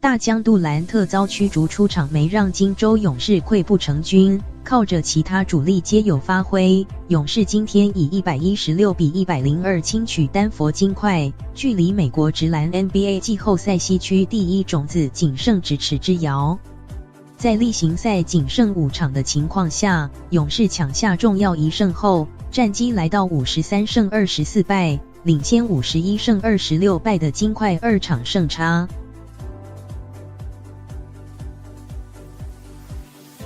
大将杜兰特遭驱逐出场，没让金州勇士溃不成军。靠着其他主力皆有发挥，勇士今天以116比102轻取丹佛金块，距离美国职篮 NBA 季后赛西区第一种子仅剩咫尺之遥。在例行赛仅剩5场的情况下，勇士抢下重要1胜后，战绩来到53胜24败，领先51胜26败的金块2场胜差。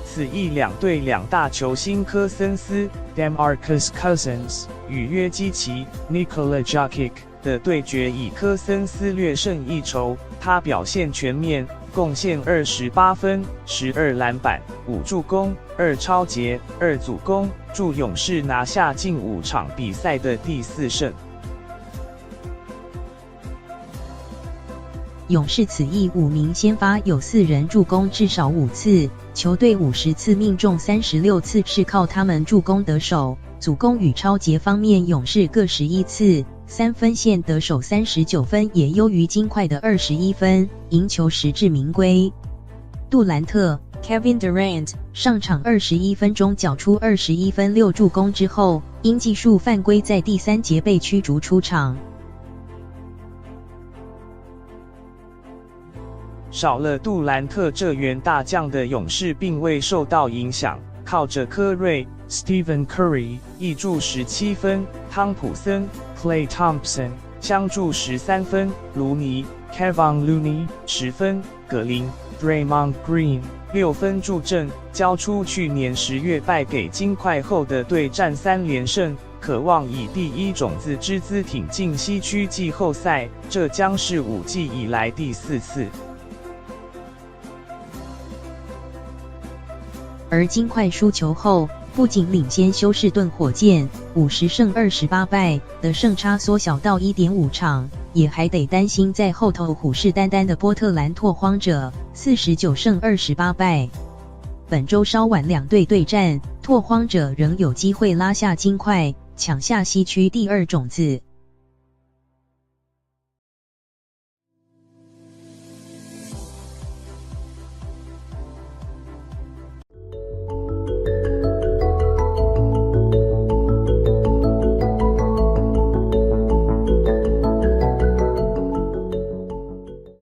此役两队两大球星科森斯 （DeMarcus Cousins） 与约基奇 （Nikola Jokic） 的对决以科森斯略胜一筹，他表现全面，贡献28分、12篮板、5助攻、2抄截、2组攻，助勇士拿下近5场比赛的第4胜。勇士此役5名先发有4人助攻至少5次，球队50次命中36次是靠他们助攻得手。主攻与抄截方面，勇士各11次，3分线得手39分，也优于金块的21分，赢球实至名归。杜兰特 Kevin Durant 上场21分钟缴出21分6助攻之后，因技术犯规在第3节被驱逐出场。少了杜兰特这员大将的勇士并未受到影响，靠着科瑞 Stephen Curry 一助17分，汤普森 Klay Thompson 相助13分，卢尼 Kevon Looney 10分，格林 Draymond Green 6分助阵，交出去年10月败给金块后的对战3连胜，渴望以第一种子之姿挺进西区季后赛，这将是5季以来第4次。而金块输球后，不仅领先休士顿火箭50胜28败的胜差缩小到 1.5 场，也还得担心在后头虎视眈眈的波特兰拓荒者49胜28败。本周稍晚2队对战，拓荒者仍有机会拉下金块，抢下西区第2种子。